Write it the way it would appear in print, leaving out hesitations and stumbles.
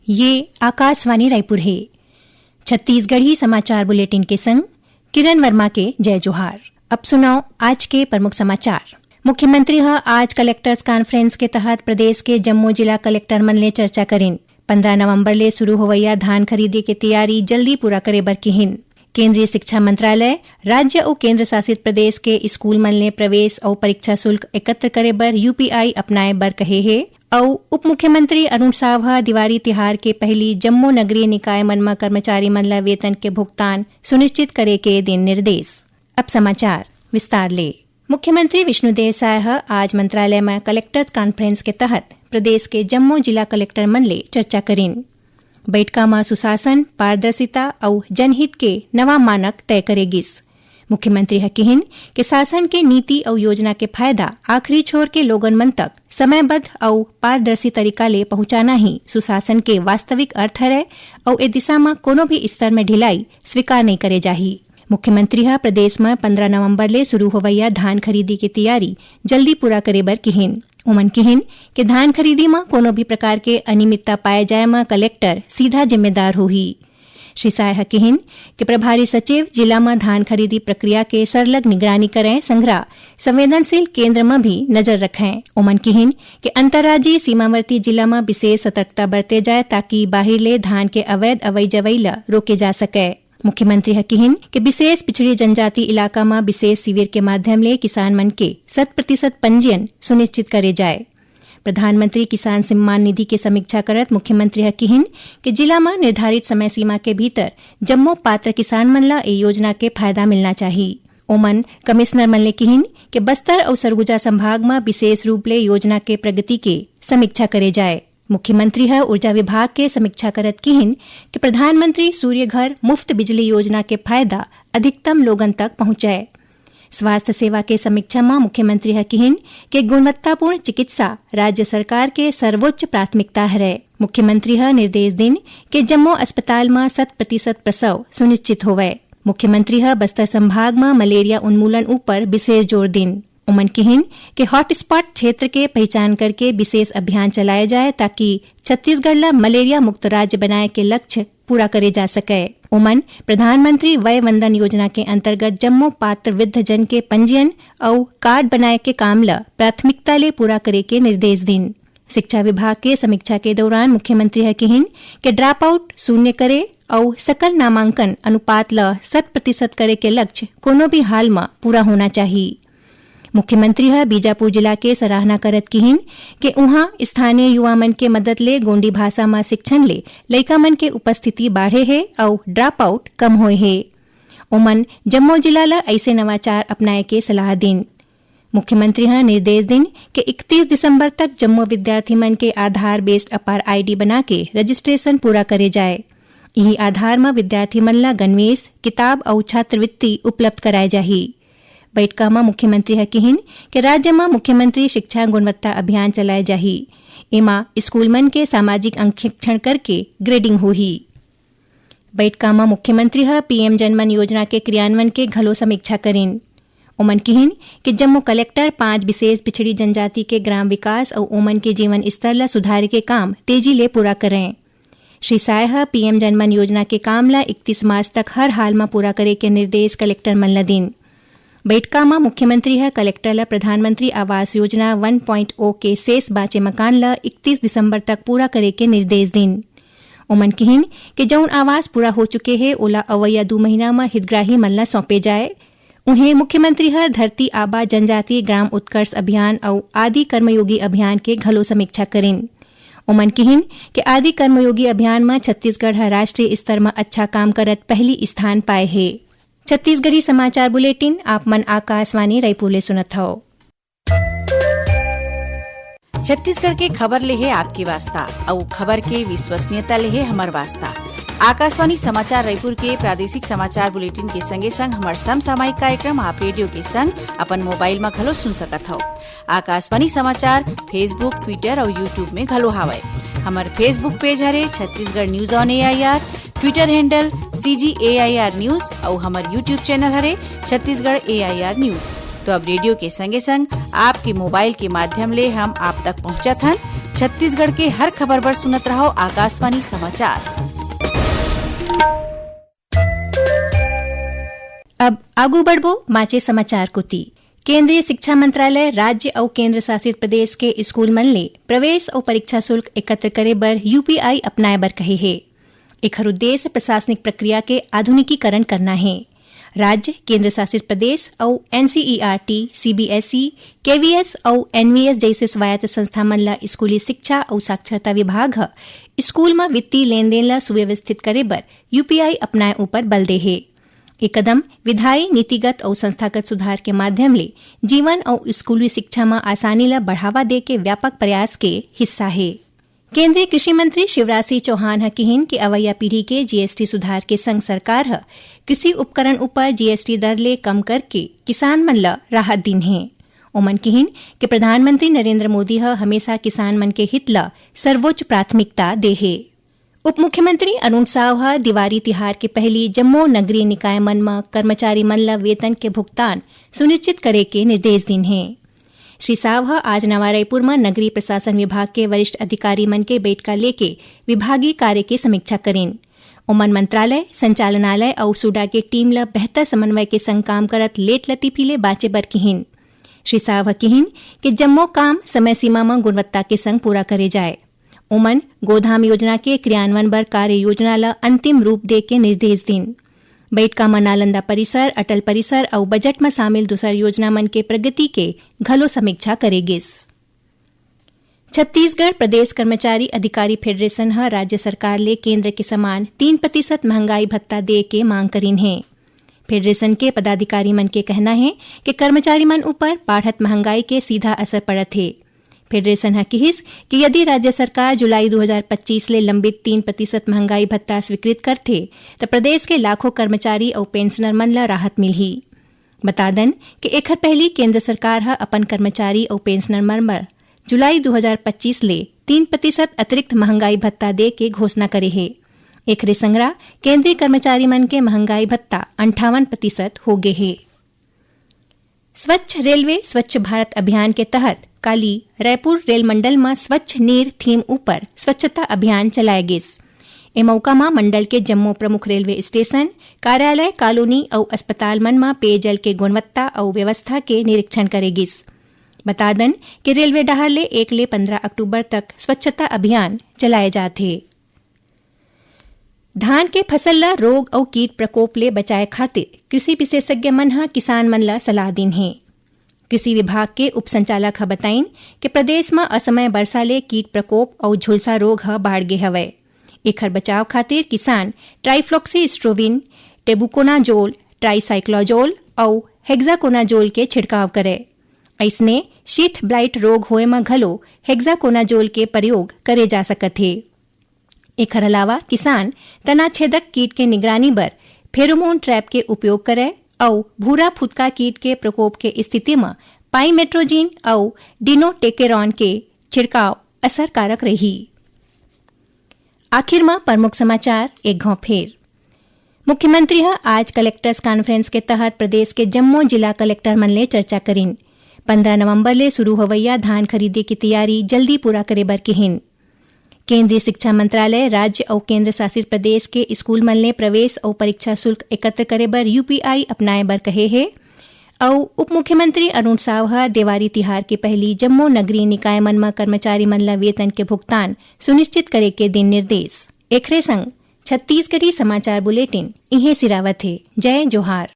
ये आकाशवाणी रायपुर है। छत्तीसगढ़ी समाचार बुलेटिन के संग किरण वर्मा के जय जोहार। अब सुनाओ आज के प्रमुख समाचार। मुख्यमंत्री आज कलेक्टर्स कॉन्फ्रेंस के तहत प्रदेश के जम्मू जिला कलेक्टर मन ले चर्चा करें। 15 नवंबर ले शुरू होवैया धान खरीदी के तैयारी जल्दी पूरा करे बर किहिन। केंद्रीय शिक्षा मंत्रालय राज्य और केंद्र शासित प्रदेश के स्कूल मन ले प्रवेश और परीक्षा शुल्क एकत्र करे बर यूपीआई अपनाए बर कहे है। और उप मुख्यमंत्री अरुण साव दिवाली तिहार के पहली जम्मू नगरीय निकाय मन में कर्मचारी मन ला वेतन के भुगतान सुनिश्चित करे के दिन निर्देश। अब समाचार विस्तार ले। मुख्यमंत्री विष्णुदेव साय आज मंत्रालय में कलेक्टर्स कॉन्फ्रेंस के तहत प्रदेश के जम्मू जिला कलेक्टर मन ले चर्चा करें। बैठका में सुशासन, पारदर्शिता और जनहित के नवा मानक तय करेगिस। मुख्यमंत्री कहिन कि शासन के नीति और योजना के फायदा आखिरी छोर के लोगन मन तक समयबद्ध और पारदर्शी तरीका ले पहुंचाना ही सुशासन के वास्तविक अर्थ है और ए दिशा में कोनो भी स्तर में ढिलाई स्वीकार नहीं करे जाही। मुख्यमंत्री प्रदेश में 15 नवंबर ले शुरू होवैया धान खरीदी की तैयारी जल्दी पूरा करे बर किहिन। उमन किहिन कि धान खरीदी में कोनो भी प्रकार के अनियमितता पाए जाए में कलेक्टर सीधा जिम्मेदार होही। श्री साय किहिन कि प्रभारी सचिव जिला में धान खरीदी प्रक्रिया के सरलग निगरानी करें, संग्रह संवेदनशील केंद्र में भी नजर रखें। उमन किहिन कि अंतर्राज्यीय सीमावर्ती जिला में विशेष सतर्कता बरते जाए ताकि बाहर ले धान के अवैध अवई जवैला रोके जा सके। मुख्यमंत्री किहिन कि विशेष पिछड़ी जनजाति इलाका में विशेष शिविर के माध्यम ले किसान मन के 100% पंजीयन सुनिश्चित करे जाए। प्रधानमंत्री किसान सम्मान निधि के समीक्षा करत मुख्यमंत्री किहिन कि जिला में निर्धारित समय सीमा के भीतर जम्मो पात्र किसान मन ला ए योजना के फायदा मिलना चाहिए। ओमन कमिश्नर मन ले किहिन कि बस्तर और सरगुजा संभाग में विशेष रूप ले योजना के प्रगति के समीक्षा करे जाए। मुख्यमंत्री ऊर्जा विभाग के समीक्षा करत किहिन कि प्रधानमंत्री सूर्य घर मुफ्त बिजली योजना के फायदा अधिकतम लोगन तक पहुंचाए। स्वास्थ्य सेवा के समीक्षा में मुख्यमंत्री किहिन कि गुणवत्तापूर्ण चिकित्सा राज्य सरकार के सर्वोच्च प्राथमिकता है। मुख्यमंत्री निर्देश दिन कि जम्मू अस्पताल में 100% प्रसव सुनिश्चित होवे। मुख्यमंत्री बस्तर संभाग में मलेरिया उन्मूलन ऊपर विशेष जोर दिन। उमन किहिन कि हॉटस्पॉट क्षेत्र के पहचान करके विशेष अभियान चलाया जाए ताकि छत्तीसगढ़ ला मलेरिया मुक्त राज्य बनाए के लक्ष्य पूरा करे जा सके। उमन प्रधानमंत्री वय वंदन योजना के अंतर्गत जम्मू पात्र वृद्ध जन के पंजीयन और कार्ड बनाए के काम ला प्राथमिकता ले पूरा करे के निर्देश दिन। शिक्षा विभाग के समीक्षा के दौरान मुख्यमंत्री किहिन कि ड्रॉप आउट शून्य करे और सकल नामांकन अनुपात ला 100% करे के लक्ष्य कोनो भी हाल में पूरा होना चाहिए। मुख्यमंत्री बीजापुर जिला के सराहना करत किहिन कि उहाँ स्थानीय युवा मन के मदद ले गोंडी भाषा में शिक्षण ले लइका मन के उपस्थिति बाढ़े है और ड्रॉप आउट कम होए है। उमन जम्मू जिला ला ऐसे नवाचार अपनाए के सलाह दिन। मुख्यमंत्री निर्देश दिन कि 31 दिसंबर तक जम्मू विद्यार्थी मन के आधार बेस्ड अपार आईडी बना के रजिस्ट्रेशन पूरा करे जाए। यही आधार में विद्यार्थी मन ला गणवेश, किताब और छात्रवृत्ति उपलब्ध कराए जाही। बैठका में मुख्यमंत्री किहिन कि राज्य में मुख्यमंत्री शिक्षा गुणवत्ता अभियान चलाए जाही। एमा स्कूल मन के सामाजिक अंकेक्षण करके ग्रेडिंग होही। बैठका में मुख्यमंत्री पीएम जनमन योजना के क्रियान्वयन के घलो समीक्षा करें। उमन किहिन कि जम्मू कलेक्टर 5 विशेष पिछड़ी जनजाति के ग्राम विकास और ओमन के जीवन स्तर ला सुधार के काम तेजी ले पूरा करें। श्री साय पीएम जनमन योजना के काम ला 31 मार्च तक हर हाल में पूरा करे के निर्देश कलेक्टर मन ला दिन। बैठका में मुख्यमंत्री कलेक्टर ला प्रधानमंत्री आवास योजना 1.0 के शेष बाचे मकान ला 31 दिसंबर तक पूरा करे के निर्देश दिन। उमन किहिन कि जौन आवास पूरा हो चुके हैं ओला अवैया 2 महीना में हितग्राही मन ला सौंपे जाए। उन्हें मुख्यमंत्री धरती आबा जनजातीय ग्राम उत्कर्ष अभियान और आदि कर्मयोगी अभियान के घलो समीक्षा करें। उमन किहिन कि आदि कर्मयोगी अभियान में छत्तीसगढ़ राष्ट्रीय स्तर में अच्छा काम करत पहली स्थान पाए है। छत्तीसगढ़ी समाचार बुलेटिन आप मन आकाशवाणी रायपुर ले सुनत हो। छत्तीसगढ़ के खबर ले है आपकी वास्ता और खबर के विश्वसनीयता ले है हमार वास्ता। आकाशवाणी समाचार रायपुर के प्रादेशिक समाचार बुलेटिन के संगे संग हमार समसामयिक कार्यक्रम आप रेडियो के संग अपन मोबाइल में घलो सुन सकत हो। आकाशवाणी समाचार फेसबुक, ट्विटर और यूट्यूब में घलो हावय। हमार फेसबुक पेज हरे Chhattisgarh news on AIR, Twitter handle CGAIR news और हमार यूट्यूब चैनल हरे छत्तीसगढ़ AIR न्यूज। तो अब रेडियो के संगे संग आपके मोबाइल के माध्यम ले हम आप तक पहुंचत हन। छत्तीसगढ़ के हर खबर पर सुनत रहो आकाशवाणी समाचार। अब आगू बढ़बो माचे समाचार कुती। केंद्रीय शिक्षा मंत्रालय राज्य और केंद्र शासित प्रदेश के स्कूल मन ले प्रवेश और परीक्षा शुल्क एकत्र करे बर यूपीआई अपनाए बर कहे है। एकर उद्देश्य प्रशासनिक प्रक्रिया के आधुनिकीकरण करना है। राज्य, केंद्र शासित प्रदेश और एनसीईआरटी, सीबीएसई, केवीएस और एनवीएस जैसे स्वायत्त संस्था मन ला स्कूली शिक्षा और साक्षरता विभाग ह स्कूल में वित्तीय लेन देन ला सुव्यवस्थित करे बर यूपीआई अपनाए ऊपर बल दे है। ये कदम विधायी, नीतिगत और संस्थागत सुधार के माध्यम ले जीवन और स्कूली शिक्षा में आसानी ला बढ़ावा दे के व्यापक प्रयास के हिस्सा है। केंद्रीय कृषि मंत्री शिवराज सिंह चौहान कहिन कि अवैया पीढ़ी के जीएसटी सुधार के संग सरकार कृषि उपकरण ऊपर जीएसटी दर ले कम करके किसान मन ला राहत दिन है। ओमन कहिन कि प्रधानमंत्री नरेंद्र मोदी हमेशा किसान मन के हित ला सर्वोच्च प्राथमिकता दे है। उप मुख्यमंत्री अरुण साव दिवाली तिहार के पहली जम्मू नगरीय निकाय मन में कर्मचारी मन ला वेतन के भुगतान सुनिश्चित करे के निर्देश दिन है। श्री साव आज नवा रायपुर में नगरीय प्रशासन विभाग के वरिष्ठ अधिकारी मन के बैठका लेके विभागीय कार्य की समीक्षा करें। ओमन मंत्रालय, संचालनालय और सूडा के टीम ला बेहतर समन्वय के संग काम करत लेट लतीफी ले बाचे बर कहिन। श्री साव कहिन कि जम्मो काम समय सीमा में गुणवत्ता के संग पूरा करे जाए। ओमन गोधाम योजना के क्रियान्वयन बर कार्य योजना ला अंतिम रूप दे के निर्देश दिन। बैठका में नालंदा परिसर, अटल परिसर और बजट में शामिल दूसर योजना मन के प्रगति के घलो समीक्षा करेगिस। छत्तीसगढ़ प्रदेश कर्मचारी अधिकारी फेडरेशन राज्य सरकार ले केंद्र के समान 3% महंगाई भत्ता दे के मांग करीन है। फेडरेशन के पदाधिकारी मन के कहना है कि कर्मचारी मन ऊपर बढ़त महंगाई के सीधा असर पड़त है। फेडरेशन कहिस कि यदि राज्य सरकार जुलाई 2025 ले लंबित 3% महंगाई भत्ता स्वीकृत करथे तो प्रदेश के लाखों कर्मचारी और पेंशनर मन ला राहत मिलही। बता दन कि एकर पहली केंद्र सरकार अपन कर्मचारी और पेंशनर मन बर जुलाई 2025 ले 3% अतिरिक्त महंगाई भत्ता दे के घोषणा करे है। एकरे संगरा केंद्रीय कर्मचारी मन के महंगाई भत्ता 58% हो गए है। स्वच्छ रेलवे स्वच्छ भारत अभियान के तहत काली रायपुर रेल मंडल में स्वच्छ नीर थीम ऊपर स्वच्छता अभियान चलाए गिस। ए मौका में मंडल के जम्मू प्रमुख रेलवे स्टेशन, कार्यालय, कॉलोनी और अस्पताल मन में पेयजल के गुणवत्ता और व्यवस्था के निरीक्षण करेगिस। बता दन कि रेलवे डहर ले 1 ले 15 अक्टूबर तक स्वच्छता अभियान चलाए जाथे। धान के फसल ला रोग और कीट प्रकोप ले बचाए खातिर कृषि विशेषज्ञ मन किसान मन ला सलाह दिन है। कृषि विभाग के उप संचालक बताइन कि प्रदेश में असमय वर्षा ले कीट प्रकोप और झुलसा रोग बाढ़ गे हवे। एकर बचाव खातिर किसान ट्राइफ्लॉक्सीस्ट्रोबिन, टेबुकोनाजोल, ट्राइसाइक्लोजोल और हेक्साकोनाजोल के छिड़काव करे। ऐसने शीथ ब्लाइट रोग होए में घलो हेक्साकोनाजोल के प्रयोग करे जा सकत है। एकर अलावा किसान तनाछेदक कीट के निगरानी बर फेरोमोन ट्रैप के उपयोग करे और भूरा फुदका कीट के प्रकोप के स्थिति में पाइमेट्रोजिन और डिनोटेकेरॉन के छिड़काव असरकारक रही। आखिर में प्रमुख समाचार एक घाव फेर। मुख्यमंत्री आज कलेक्टर्स कॉन्फ्रेंस के तहत प्रदेश के जम्मू जिला कलेक्टर मन ले चर्चा करीन। 15 नवंबर ले शुरू होवैया धान खरीदे की तैयारी जल्दी पूरा करे बर कहिन। केंद्रीय शिक्षा मंत्रालय राज्य और केंद्र शासित प्रदेश के स्कूल मन ले प्रवेश और परीक्षा शुल्क एकत्र करे बर यूपीआई अपनाए बर कहे है। और उप मुख्यमंत्री अरुण साव दिवाली तिहार के पहली जम्मू नगरीय निकाय मन में कर्मचारी मन ला वेतन के भुगतान सुनिश्चित करे के दिन निर्देश। एकरे संग छत्तीसगढ़ी समाचार बुलेटिन इहे सिरावत है। जय जोहार।